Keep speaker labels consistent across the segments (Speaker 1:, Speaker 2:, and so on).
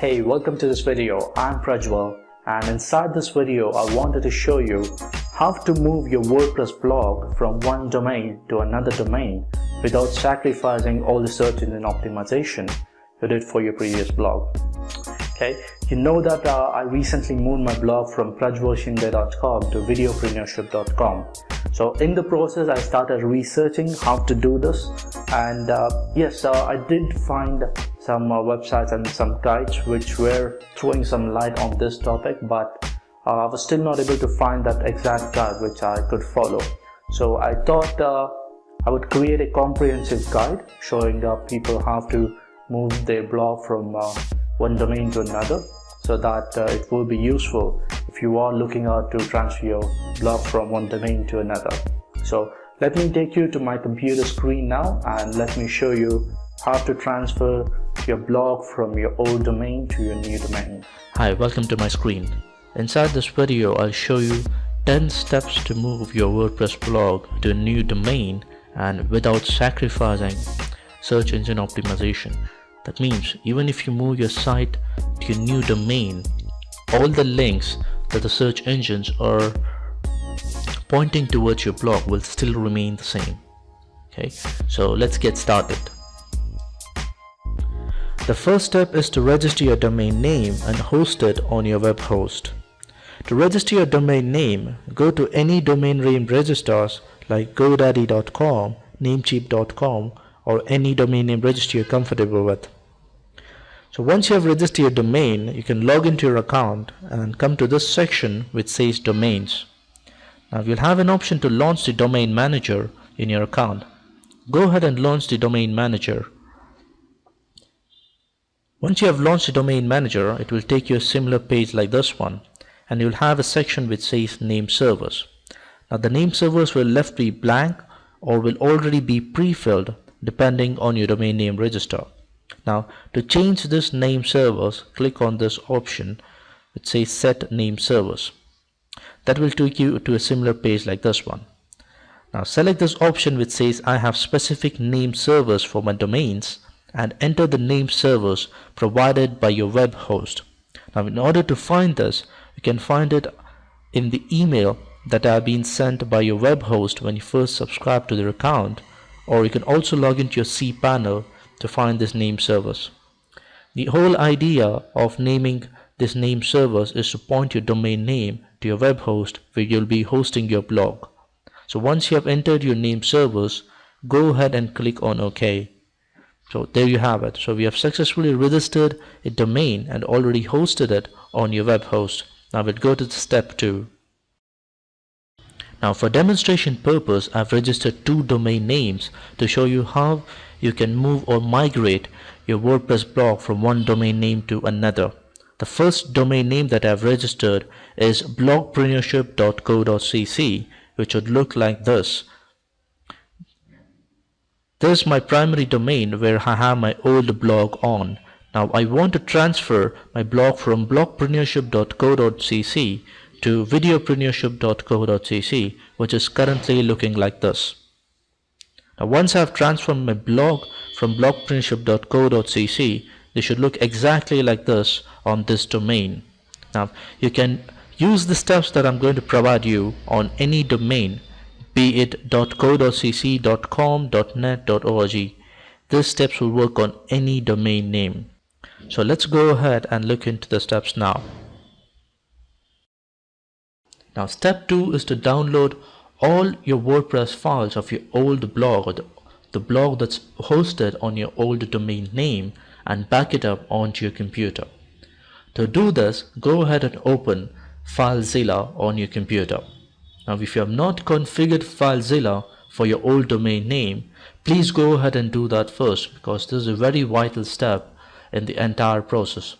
Speaker 1: Hey, welcome to this video. I'm Prajwal, and inside this video I wanted to show you how to move your WordPress blog from one domain to another domain without sacrificing all the search engine optimization you did for your previous blog. Okay, you know that I recently moved my blog from prajwalshinde.com to videopreneurship.com. So in the process I started researching how to do this, and yes, I did find some websites and some guides which were throwing some light on this topic, but I was still not able to find that exact guide which I could follow. So I thought I would create a comprehensive guide showing people how to move their blog from one domain to another, so that it will be useful if you are looking out to transfer your blog from one domain to another. So let me take you to my computer screen now and let me show you how to transfer your blog from your old domain to your new domain.
Speaker 2: Hi, welcome to my screen. Inside this video I'll show you 10 steps to move your WordPress blog to a new domain and without sacrificing search engine optimization. That means even if you move your site to your new domain, all the links that the search engines are pointing towards your blog will still remain the same. Okay, so let's get started. The first step is to register your domain name and host it on your web host. To register your domain name, go to any domain name registrars like GoDaddy.com, Namecheap.com, or any domain name registry you're comfortable with. So once you have registered your domain, you can log into your account and come to this section which says domains. Now you'll have an option to launch the domain manager in your account. Go ahead and launch the domain manager. Once you have launched the domain manager, it will take you a similar page like this one, and you'll have a section which says name servers. Now the name servers will left be blank or will already be pre-filled depending on your domain name register. Now to change this name servers, click on this option which says set name servers. That will take you to a similar page like this one. Now select this option which says I have specific name servers for my domains and enter the name servers provided by your web host. Now in order to find this, you can find it in the email that have been sent by your web host when you first subscribe to their account, or you can also log into your cPanel to find this name servers. The whole idea of naming this name servers is to point your domain name to your web host where you'll be hosting your blog. So once you have entered your name servers, go ahead and click on OK. So there you have it. So we have successfully registered a domain and already hosted it on your web host. Now we'll go to step 2. Now for demonstration purpose, I've registered 2 domain names to show you how you can move or migrate your WordPress blog from one domain name to another. The first domain name that I've registered is blogpreneurship.co.cc, which would look like this. This is my primary domain where I have my old blog on. Now I want to transfer my blog from blogpreneurship.co.cc to videopreneurship.co.cc, which is currently looking like this. Now once I have transformed my blog from blogpreneurship.co.cc, they should look exactly like this on this domain. Now you can use the steps that I'm going to provide you on any domain, be it .co.cc, .com, .net, .org. These steps will work on any domain name. So let's go ahead and look into the steps now. Now step 2 is to download all your WordPress files of your old blog, or the blog that's hosted on your old domain name, and back it up onto your computer. To do this, go ahead and open FileZilla on your computer. Now if you have not configured FileZilla for your old domain name, please go ahead and do that first, because this is a very vital step in the entire process.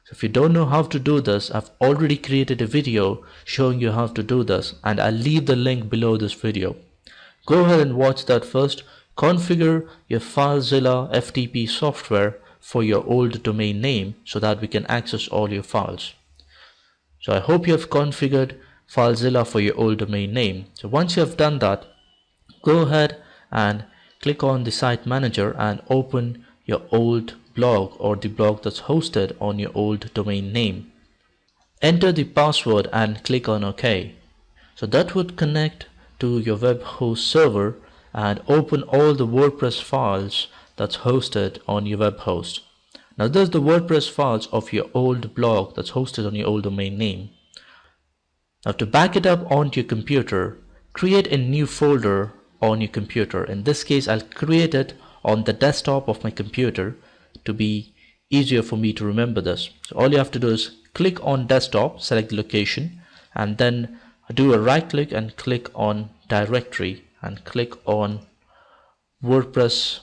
Speaker 2: So if you don't know how to do this, I've already created a video showing you how to do this, and I'll leave the link below this video. Go ahead and watch that first. Configure your FileZilla FTP software for your old domain name so that we can access all your files. So I hope you have configured FileZilla for your old domain name. So once you have done that, go ahead and click on the site manager and open your old blog or the blog that's hosted on your old domain name. Enter the password and click on OK. So that would connect to your web host server and open all the WordPress files that's hosted on your web host. Now there's the WordPress files of your old blog that's hosted on your old domain name. Now to back it up onto your computer, create a new folder on your computer. In this case, I'll create it on the desktop of my computer to be easier for me to remember this. So all you have to do is click on desktop, select the location, and then do a right click and click on directory and click on WordPress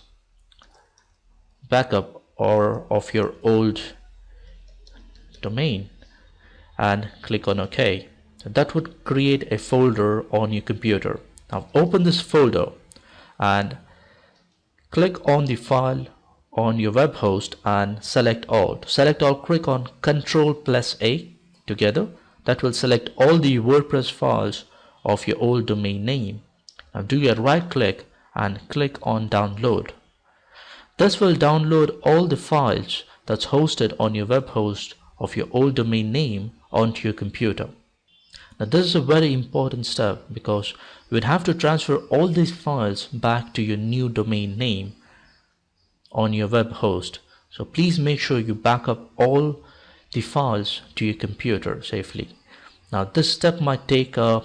Speaker 2: backup or of your old domain and click on OK. So that would create a folder on your computer. Now open this folder and click on the file on your web host and select all. To select all, click on Ctrl+A together. That will select all the WordPress files of your old domain name. Now do a right click and click on download. This will download all the files that's hosted on your web host of your old domain name onto your computer. Now this is a very important step because we'd have to transfer all these files back to your new domain name on your web host. So please make sure you back up all the files to your computer safely. Now this step might take a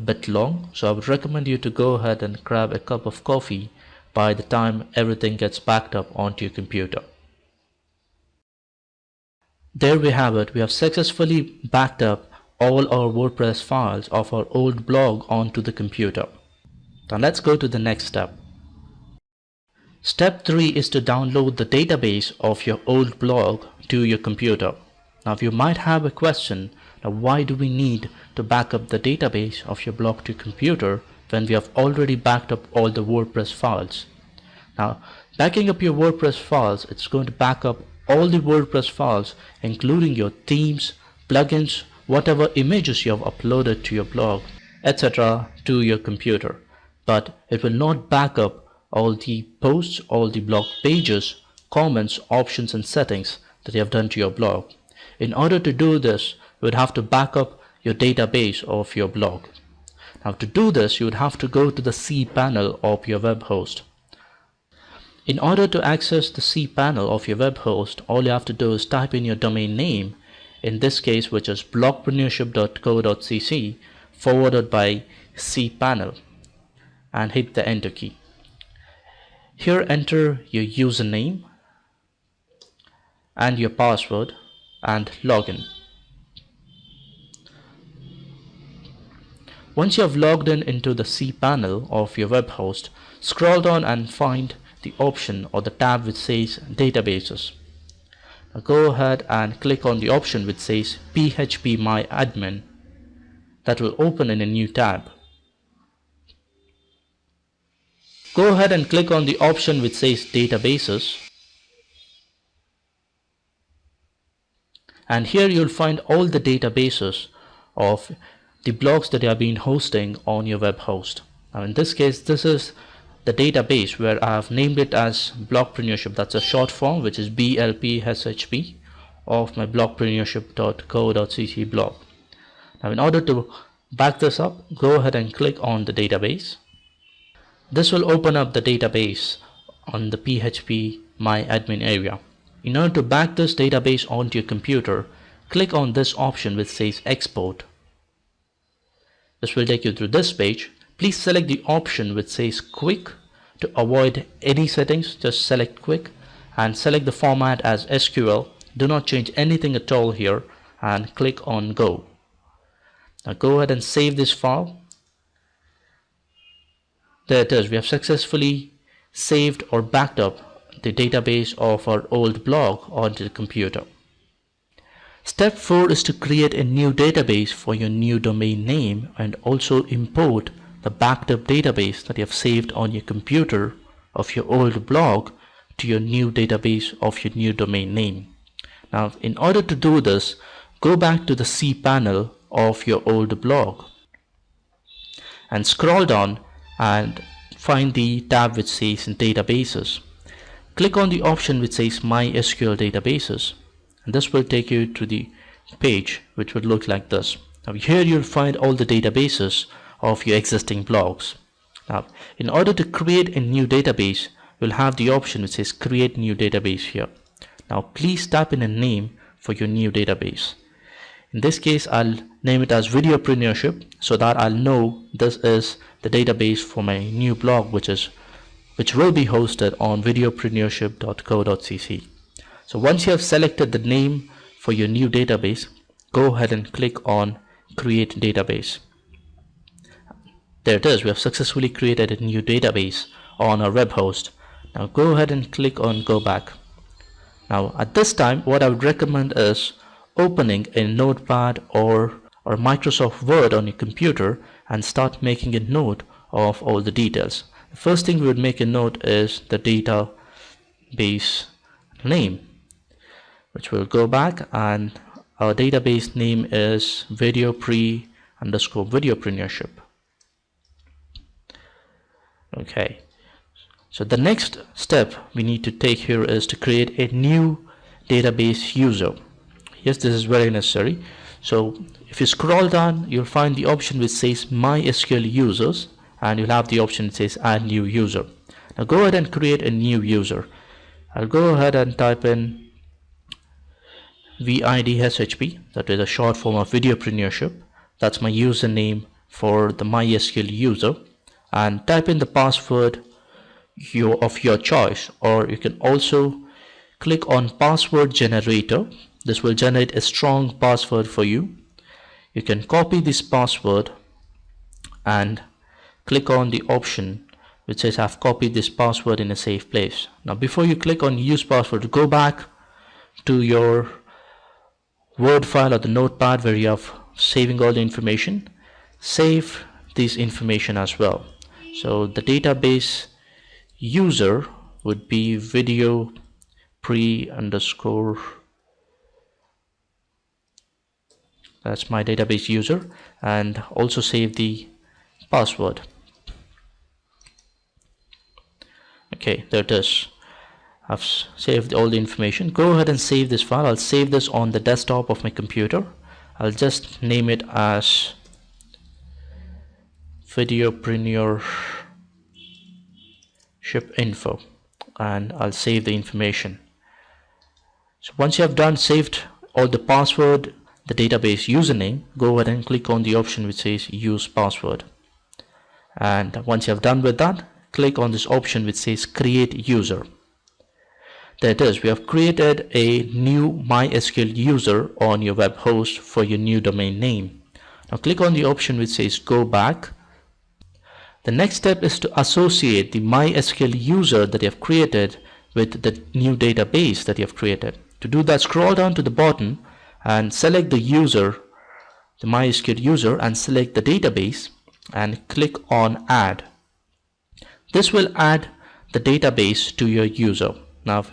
Speaker 2: bit long, so I would recommend you to go ahead and grab a cup of coffee by the time everything gets backed up onto your computer. There we have it. We have successfully backed up all our WordPress files of our old blog onto the computer. Now let's go to the next step. Step 3 is to download the database of your old blog to your computer. Now you might have a question, now why do we need to back up the database of your blog to your computer when we have already backed up all the WordPress files? Now backing up your WordPress files, it's going to back up all the WordPress files including your themes, plugins, whatever images you have uploaded to your blog, etc. to your computer. But it will not back up all the posts, all the blog pages, comments, options and settings that you have done to your blog. In order to do this, you would have to back up your database of your blog. Now to do this, you would have to go to the cPanel of your web host. In order to access the cPanel of your web host, all you have to do is type in your domain name, in this case which is blogpreneurship.co.cc forwarded by cPanel, and hit the enter key. Here enter your username and your password and login. Once you have logged in into the cPanel of your web host, scroll down and find the option or the tab which says databases. Now go ahead and click on the option which says PHP My Admin. That will open in a new tab. Go ahead and click on the option which says databases, and here you'll find all the databases of the blogs that you have been hosting on your web host. Now in this case, this is the database where I have named it as Blogpreneurship. That's a short form which is BLPSHP of my blogpreneurship.co.cc blog. Now in order to back this up, go ahead and click on the database. This will open up the database on the PHP My Admin area. In order to back this database onto your computer, click on this option which says Export. This will take you through this page. Please select the option which says Quick. To avoid any settings, just select Quick and select the format as SQL. Do not change anything at all here and click on Go. Now go ahead and save this file. There it is. We have successfully saved or backed up the database of our old blog onto the computer. Step 4 is to create a new database for your new domain name and also import the backed up database that you have saved on your computer of your old blog to your new database of your new domain name. Now in order to do this, go back to the cPanel of your old blog and scroll down and find the tab which says databases. click on the option which says MySQL databases, and this will take you to the page which would look like this. Now here you'll find all the databases of your existing blogs. Now in order to create a new database, you'll have the option which says create new database here. Now please type in a name for your new database. In this case, I'll name it as Videopreneurship so that I'll know this is the database for my new blog, which will be hosted on videopreneurship.co.cc. So once you have selected the name for your new database, go ahead and click on Create Database. There it is. We have successfully created a new database on our web host. Now go ahead and click on Go Back. Now at this time, what I would recommend is opening a notepad or Microsoft Word on your computer and start making a note of all the details. The first thing we would make a note is the database name, which will go back, and our database name is Videopreneurship. Okay, so the next step we need to take here is to create a new database user. Yes, this is very necessary. So if you scroll down, you'll find the option which says MySQL users, and you'll have the option that says add new user. Now go ahead and create a new user. I'll go ahead and type in VIDSHP, that is a short form of Videopreneurship. That's my username for the MySQL user, and type in the password of your choice, or you can also click on password generator. This will generate a strong password for you. You can copy this password and click on the option which says I've copied this password in a safe place. Now before you click on use password, go back to your Word file or the notepad where you have saving all the information. Save this information as well. So the database user would be videopre_. That's my database user, and also save the password. Okay, there it is. I've saved all the information. Go ahead and save this file. I'll save this on the desktop of my computer. I'll just name it as Videopreneurship info, and I'll save the information. So once you have saved all the password, the database username, go ahead and click on the option which says use password. And once you have done with that, click on this option which says create user. There it is. We have created a new MySQL user on your web host for your new domain name. Now click on the option which says go back. The next step is to associate the MySQL user that you have created with the new database that you have created. To do that, scroll down to the bottom and select the user, the MySQL user, and select the database and click on add. This will add the database to your user. Now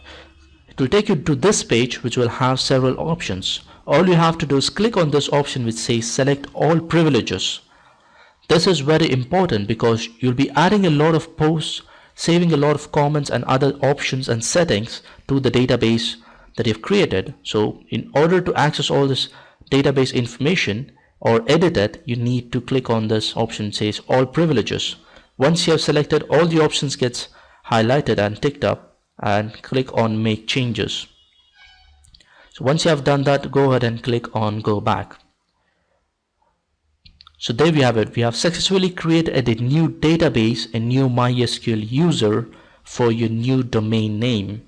Speaker 2: it will take you to this page which will have several options. All you have to do is click on this option which says select all privileges. This is very important because you'll be adding a lot of posts, saving a lot of comments and other options and settings to the database that you've created. So in order to access all this database information or edit it, you need to click on this option that says all privileges. Once you have selected, all the options gets highlighted and ticked up, and click on make changes. So once you have done that, go ahead and click on go back. So there we have it. We have successfully created a new database, a new MySQL user for your new domain name.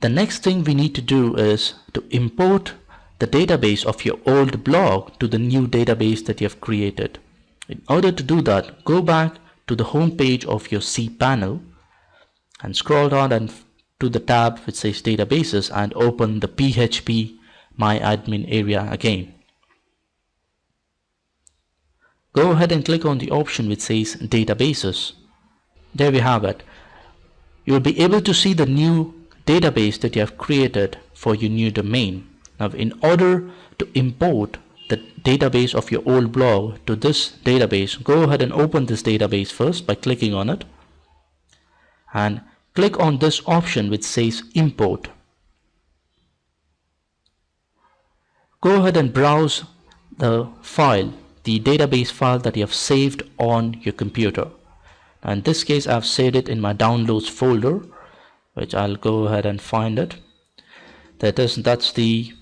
Speaker 2: The next thing we need to do is to import the database of your old blog to the new database that you have created. In order to do that, go back to the home page of your cPanel and scroll down and to the tab which says databases and open the PHP My Admin area again. Go ahead and click on the option which says databases. There we have it. You will be able to see the new database that you have created for your new domain. Now in order to import the database of your old blog to this database, go ahead and open this database first by clicking on it and click on this option which says import. Go ahead and browse the file, the database file that you have saved on your computer. Now in this case, I've saved it in my downloads folder, which I'll go ahead and find it. That's the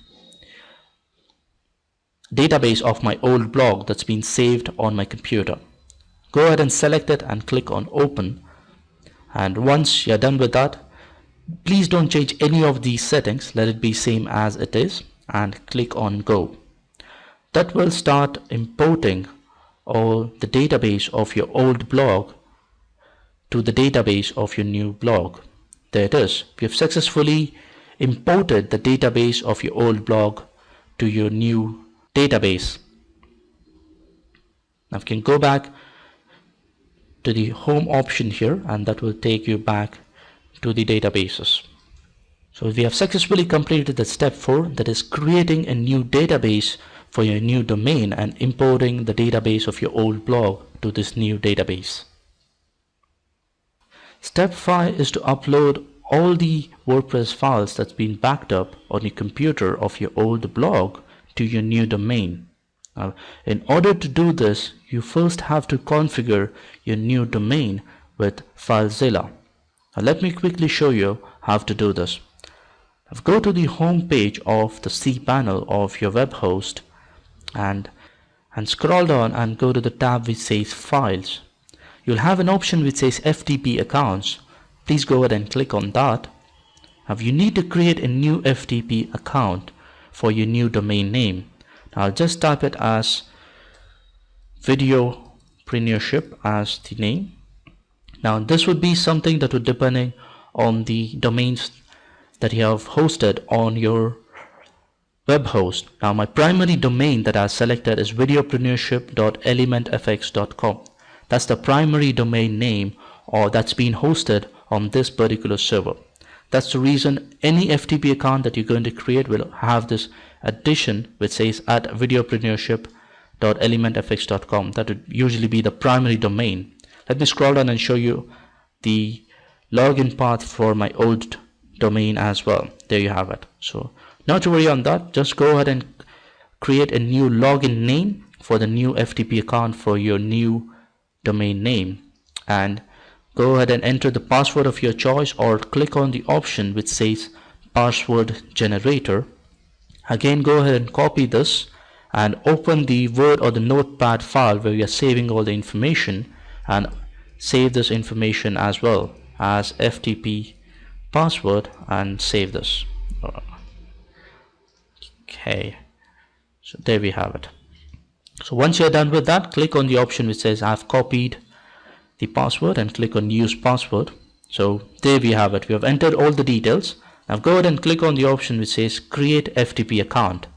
Speaker 2: database of my old blog that's been saved on my computer. Go ahead and select it and click on open. And once you're done with that, please don't change any of these settings. Let it be same as it is and click on go. That will start importing all the database of your old blog to the database of your new blog. There it is. We have successfully imported the database of your old blog to your new database. Now we can go back to the home option here, and that will take you back to the databases. So we have successfully completed the step 4, that is creating a new database for your new domain and importing the database of your old blog to this new database. Step 5 is to upload all the WordPress files that's been backed up on your computer of your old blog to your new domain. Now, in order to do this, you first have to configure your new domain with FileZilla. Now, let me quickly show you how to do this. Now, go to the home page of the cPanel of your web host and scroll down and go to the tab which says Files. You'll have an option which says FTP accounts. Please go ahead and click on that. Now you need to create a new FTP account for your new domain name. Now I'll just type it as Videopreneurship as the name. Now this would be something that would depending on the domains that you have hosted on your web host. Now my primary domain that I selected is videopreneurship.elementfx.com. That's the primary domain name or that's been hosted on this particular server. That's the reason any FTP account that you're going to create will have this addition which says at videopreneurship.elementfx.com. That would usually be the primary domain. Let me scroll down and show you the login path for my old domain as well. There you have it. So not to worry on that, just go ahead and create a new login name for the new FTP account for your new domain name and go ahead and enter the password of your choice or click on the option which says password generator. Again, go ahead and copy this and open the Word or the Notepad file where you are saving all the information and save this information as well as FTP password and save this. Okay, so there we have it. So once you're done with that, click on the option which says I've copied the password and click on use password. So there we have it. We have entered all the details. Now go ahead and click on the option which says create FTP account.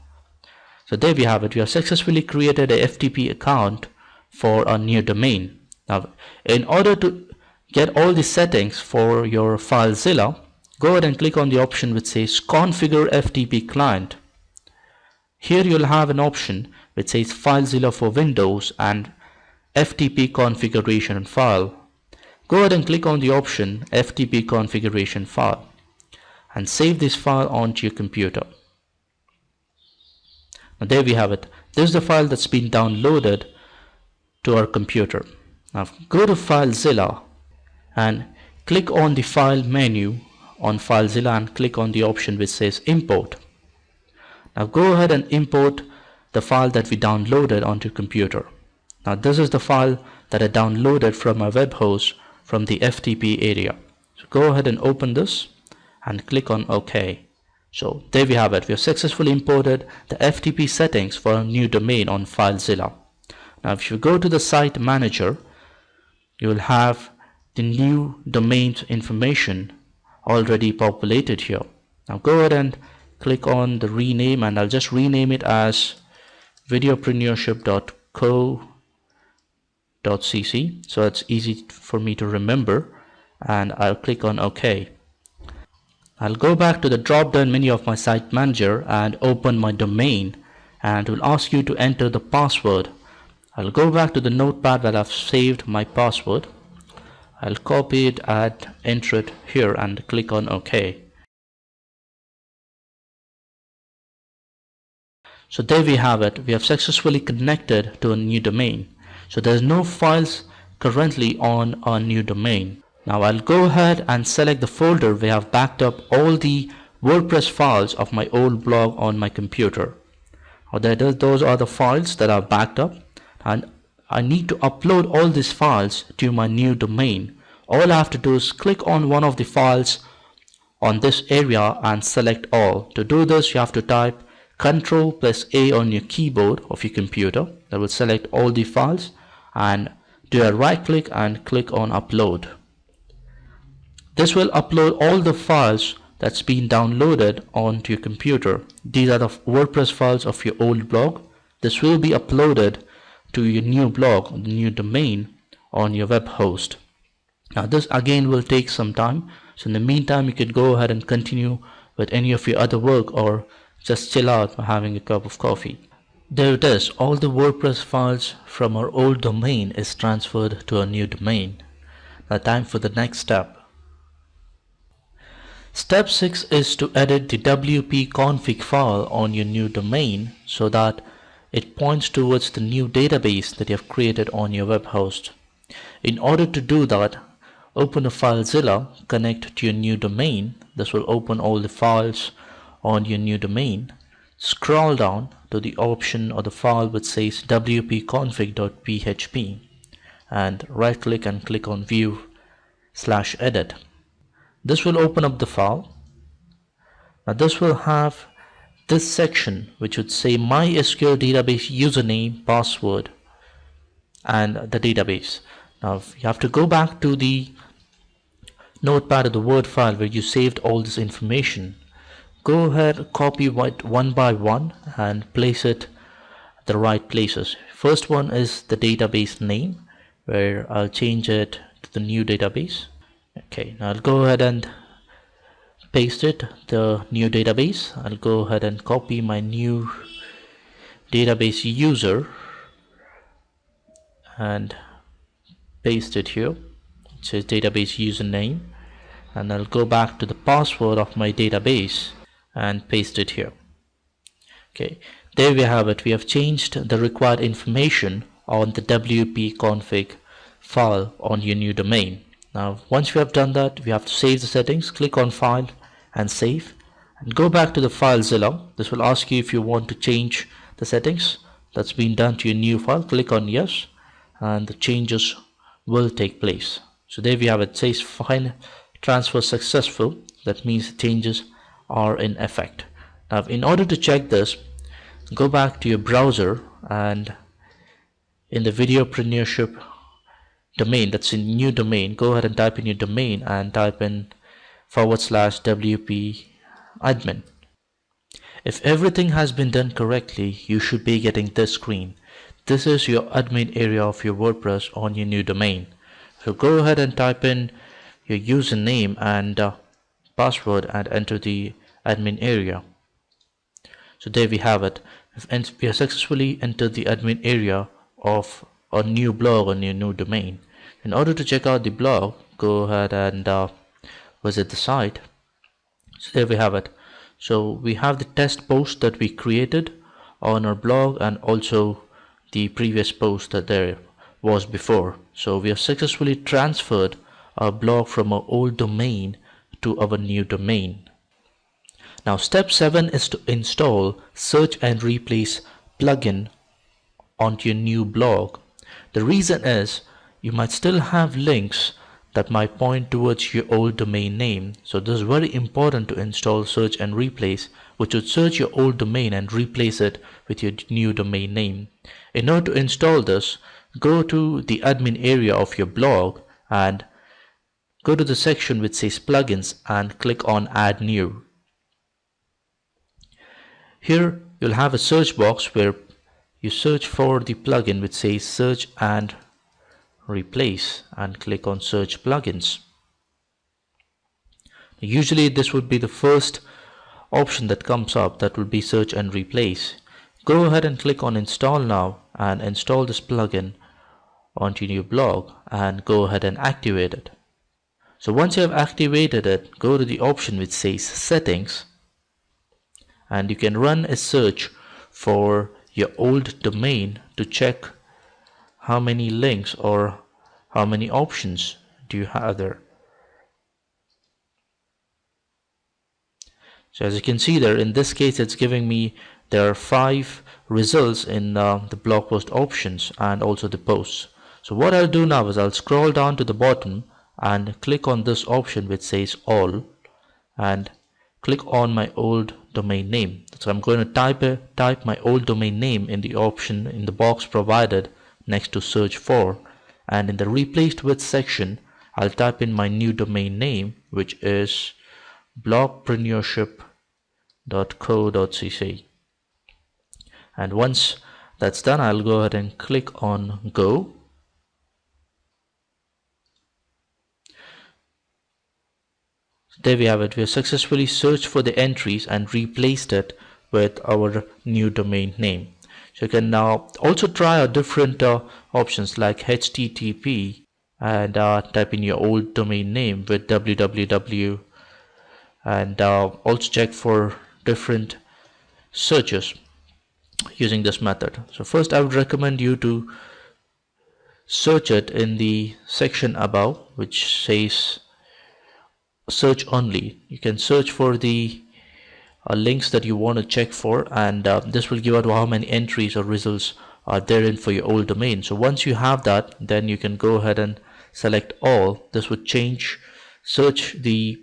Speaker 2: So there we have it. We have successfully created a FTP account for our new domain. Now in order to get all the settings for your FileZilla, go ahead and click on the option which says configure FTP client. Here you'll have an option which says FileZilla for Windows and FTP configuration file. Go ahead and click on the option FTP configuration file and save this file onto your computer. Now there we have it. This is the file that's been downloaded to our computer. Now go to FileZilla and click on the file menu on FileZilla and click on the option which says import. Now go ahead and import the file that we downloaded onto computer. Now this is the file that I downloaded from my web host from the FTP area. So go ahead and open this and click on OK. So there we have it. We have successfully imported the FTP settings for a new domain on FileZilla. Now if you go to the site manager, you will have the new domain's information already populated here. Now go ahead and click on the rename and I'll just rename it as videopreneurship.co.cc so it's easy for me to remember, and I'll click on OK. I'll go back to the drop down menu of my site manager and open my domain, and it will ask you to enter the password. I'll go back to the notepad where I've saved my password. I'll copy it and enter it here and click on OK. So there we have it. We have successfully connected to a new domain. So there's no files currently on our new domain. Now I'll go ahead and select the folder where I've backed up all the WordPress files of my old blog on my computer. Those are the files that are backed up, and I need to upload all these files to my new domain. All I have to do is click on one of the files on this area and select all. To do this, you have to type Ctrl+A on your keyboard of your computer. That will select all the files, and do a right click and click on upload. This will upload all the files that's been downloaded onto your computer. These are the WordPress files of your old blog. This will be uploaded to your new blog, the new domain on your web host. Now this again will take some time, so in the meantime you could go ahead and continue with any of your other work or just chill out by having a cup of coffee. There it is, all the WordPress files from our old domain is transferred to our new domain. Now time for the next step. Step 6 is to edit the WP config file on your new domain so that it points towards the new database that you have created on your web host. In order to do that, open a FileZilla, connect to your new domain. This will open all the files on your new domain. Scroll down to the option or the file which says wp-config.php and right click and click on view/edit. This will open up the file. Now this will have this section which would say MySQL database username, password, and the database. Now you have to go back to the notepad of the Word file where you saved all this information. Go ahead, copy it one by one and place it at the right places. First one is the database name, where I'll change it to the new database. Okay, now I'll go ahead and paste it, the new database. I'll go ahead and copy my new database user and paste it here. It says database username, and I'll go back to the password of my database and paste it here. Okay, there we have it. We have changed the required information on the WP config file on your new domain. Now once we have done that, we have to save the settings. Click on File and Save, and go back to the FileZilla. This will ask you if you want to change the settings that's been done to your new file. Click on Yes, and the changes will take place. So there we have it. It says File Transfer Successful. That means the changes are in effect. Now in order to check this, go back to your browser, and in the Videopreneurship domain, that's in new domain, go ahead and type in your domain and type in /WP admin. If everything has been done correctly, you should be getting this screen. This is your admin area of your WordPress on your new domain. So go ahead and type in your username and password and enter the admin area. So there we have it. We have successfully entered the admin area of a new blog on your new domain. In order to check out the blog, go ahead and visit the site. So there we have it. So we have the test post that we created on our blog and also the previous post that there was before. So we have successfully transferred our blog from our old domain to our new domain. Now step 7 is to install Search and Replace plugin onto your new blog. The reason is you might still have links that might point towards your old domain name. So this is very important to install Search and Replace, which would search your old domain and replace it with your new domain name. In order to install this, go to the admin area of your blog and go to the section which says plugins and click on Add New. Here you'll have a search box where you search for the plugin which says Search and Replace and click on Search Plugins. Usually this would be the first option that comes up, that will be Search and Replace. Go ahead and click on Install Now and install this plugin onto your blog and go ahead and activate it. So once you have activated it, go to the option which says settings, and you can run a search for your old domain to check how many links or how many options do you have there. So as you can see there, in this case it's giving me there are 5 results in the blog post options and also the posts. So what I'll do now is I'll scroll down to the bottom and click on this option which says all and click on my old domain name. So I'm going to type my old domain name in the option in the box provided next to search for, and in the replaced with section I'll type in my new domain name, which is blogpreneurship.co.cc. And once that's done, I'll go ahead and click on go. There we have it. We have successfully searched for the entries and replaced it with our new domain name. So you can now also try out different options like HTTP and type in your old domain name with www, and also check for different searches using this method. So first I would recommend you to search it in the section above which says search only. You can search for the links that you want to check for, and this will give out how many entries or results are therein for your old domain. So once you have that, then you can go ahead and select all. This would search the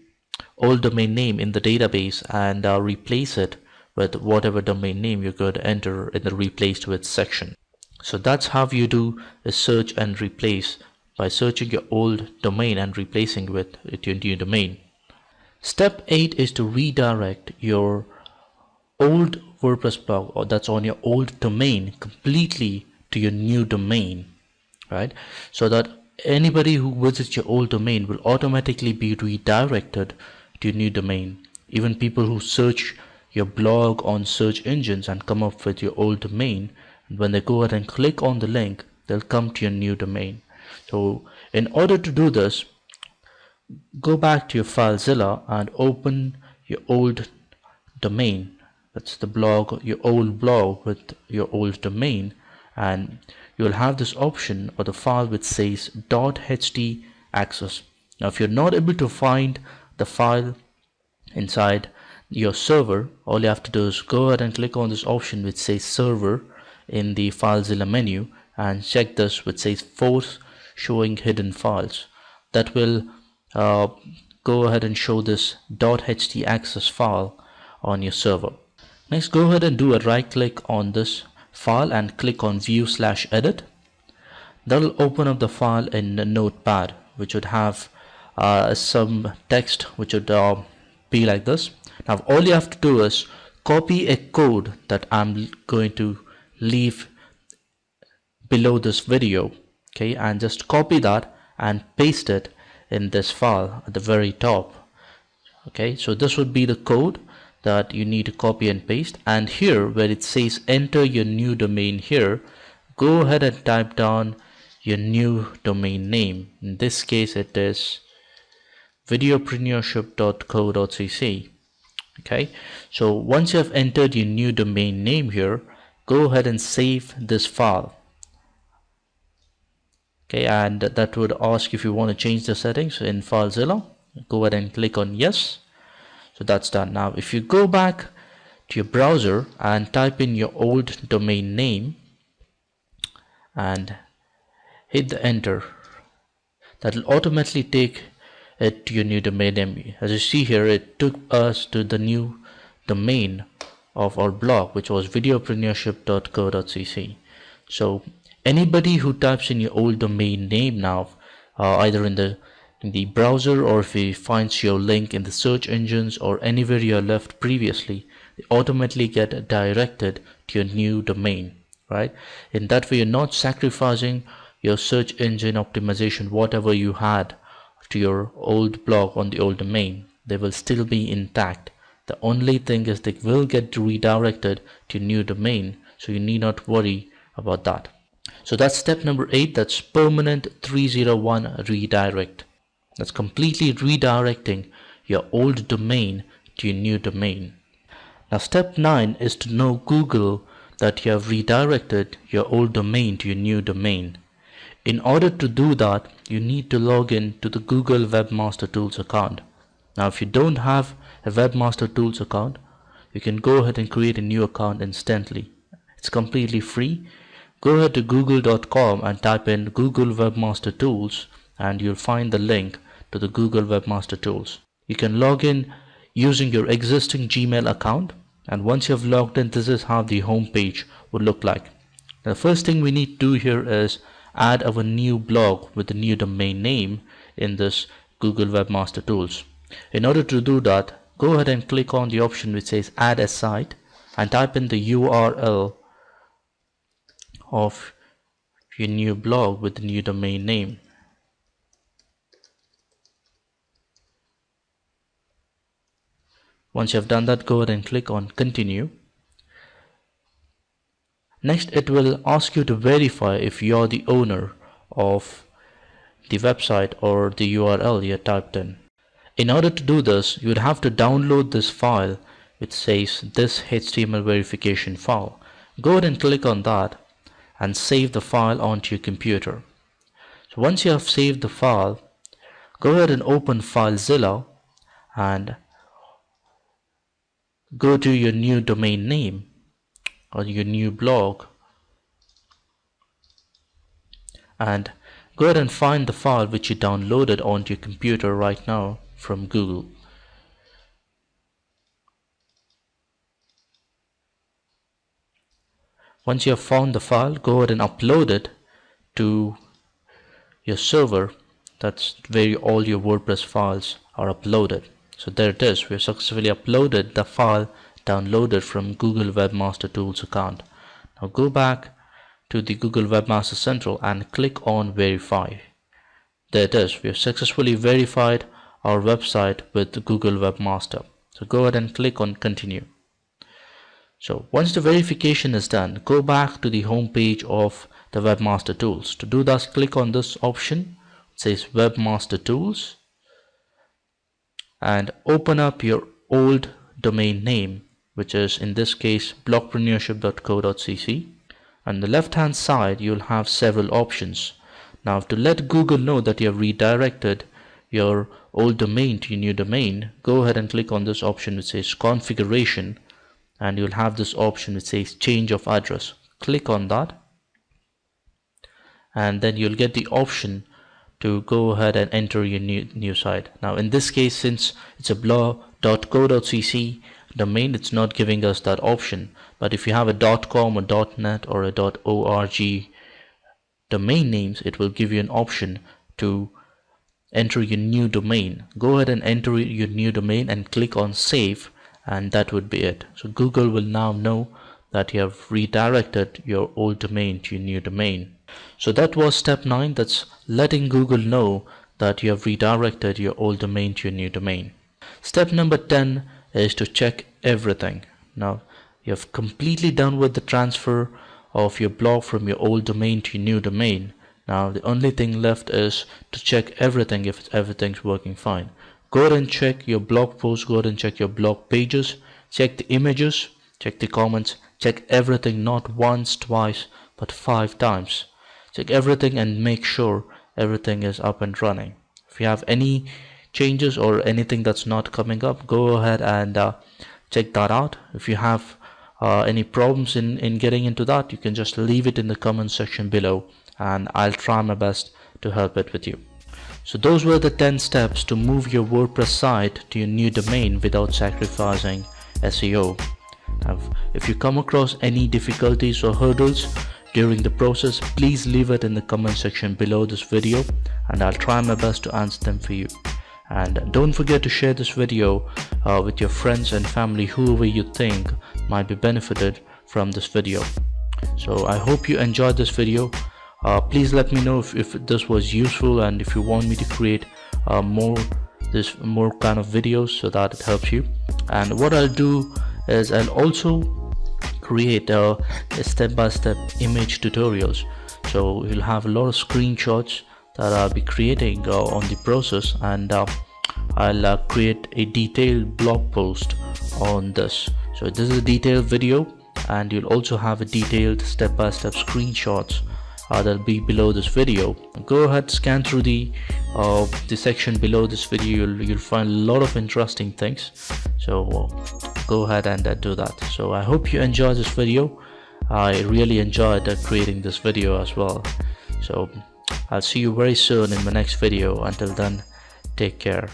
Speaker 2: old domain name in the database and replace it with whatever domain name you're going to enter in the replaced with section. So that's how you do a search and replace, by searching your old domain and replacing with your new domain. Step 8 is to redirect your old WordPress blog, or that's on your old domain, completely to your new domain, right? So that anybody who visits your old domain will automatically be redirected to your new domain. Even people who search your blog on search engines and come up with your old domain, and when they go ahead and click on the link, they'll come to your new domain. So in order to do this, go back to your FileZilla and open your old domain. That's the blog, your old blog with your old domain, and you'll have this option or the file which says .ht access. Now if you're not able to find the file inside your server, all you have to do is go ahead and click on this option which says server in the FileZilla menu and check this which says force showing hidden files. That will go ahead and show this .ht access file on your server. Next, go ahead and do a right click on this file and click on view/edit. That will open up the file in the notepad, which would have some text which would be like this. Now all you have to do is copy a code that I'm going to leave below this video, okay, and just copy that and paste it in this file at the very top. Okay, so this would be the code that you need to copy and paste, and here where it says enter your new domain, here go ahead and type down your new domain name. In this case it is videopreneurship.co.cc. Okay, so once you have entered your new domain name here, go ahead and save this file. Okay, and that would ask if you want to change the settings in FileZilla. Go ahead and click on yes. So that's done. Now if you go back to your browser and type in your old domain name and hit the enter, that will automatically take it to your new domain name. As you see here, it took us to the new domain of our blog, which was videopreneurship.co.cc. So anybody who types in your old domain name now, either in the browser, or if he finds your link in the search engines or anywhere you are left previously, they automatically get directed to your new domain, right? In that way, you're not sacrificing your search engine optimization, whatever you had to your old blog on the old domain. They will still be intact. The only thing is they will get redirected to your new domain, so you need not worry about that. So that's step number 8. That's permanent 301 redirect. That's completely redirecting your old domain to your new domain. Now step 9 is to know Google that you have redirected your old domain to your new domain. In order to do that, you need to log in to the Google Webmaster Tools account. Now if you don't have a Webmaster Tools account, you can go ahead and create a new account instantly. It's completely free. Go ahead to google.com and type in Google Webmaster Tools and you'll find the link to the Google Webmaster Tools. You can log in using your existing Gmail account, and once you have logged in, this is how the home page would look like. The first thing we need to do here is add our new blog with the new domain name in this Google Webmaster Tools. In order to do that, go ahead and click on the option which says add a site and type in the URL of your new blog with the new domain name. Once you have done that, go ahead and click on continue. Next, it will ask you to verify if you're the owner of the website or the URL you typed in. In order to do this, you would have to download this file which says this HTML verification file. Go ahead and click on that and save the file onto your computer. So once you have saved the file, go ahead and open FileZilla and go to your new domain name or your new blog and go ahead and find the file which you downloaded onto your computer right now from Google. Once you have found the file, go ahead and upload it to your server. That's where all your WordPress files are uploaded. So there it is. We have successfully uploaded the file downloaded from Google Webmaster Tools account. Now go back to the Google Webmaster Central and click on verify. There it is. We have successfully verified our website with Google Webmaster. So go ahead and click on continue. So once the verification is done, go back to the home page of the Webmaster Tools. To do that, click on this option. It says Webmaster Tools and open up your old domain name, which is in this case blogpreneurship.co.cc. On the left hand side, you'll have several options. Now to let Google know that you have redirected your old domain to your new domain, go ahead and click on this option which says configuration, and you'll have this option which says change of address. Click on that and then you'll get the option to go ahead and enter your new site. Now in this case, since it's a blog.co.cc domain, it's not giving us that option. But if you have a .com or .net or a .org domain names, it will give you an option to enter your new domain. Go ahead and enter your new domain and click on save, and that would be it. So Google will now know that you have redirected your old domain to your new domain. So that was step 9. That's letting Google know that you have redirected your old domain to your new domain. Step number 10 is to check everything. Now you have completely done with the transfer of your blog from your old domain to your new domain. Now the only thing left is to check everything if everything's working fine. Go ahead and check your blog posts, go ahead and check your blog pages, check the images, check the comments, check everything not once, twice, but 5 times. Check everything and make sure everything is up and running. If you have any changes or anything that's not coming up, go ahead and check that out. If you have any problems in getting into that, you can just leave it in the comment section below and I'll try my best to help it with you. So those were the 10 steps to move your WordPress site to your new domain without sacrificing SEO. If you come across any difficulties or hurdles during the process, please leave it in the comment section below this video and I'll try my best to answer them for you. And don't forget to share this video with your friends and family, whoever you think might be benefited from this video. So I hope you enjoyed this video. Please let me know if this was useful and if you want me to create more kind of videos so that it helps you. And what I'll do is I'll also create a step-by-step image tutorials So you'll have a lot of screenshots that I'll be creating on the process, and I'll create a detailed blog post on this. So this is a detailed video, and you'll also have a detailed step-by-step screenshots that'll be below this video. Go ahead, scan through the section below this video. You'll find a lot of interesting things, so go ahead and do that. So I hope you enjoyed this video. I really enjoyed creating this video as well. So I'll see you very soon in my next video. Until then, take care.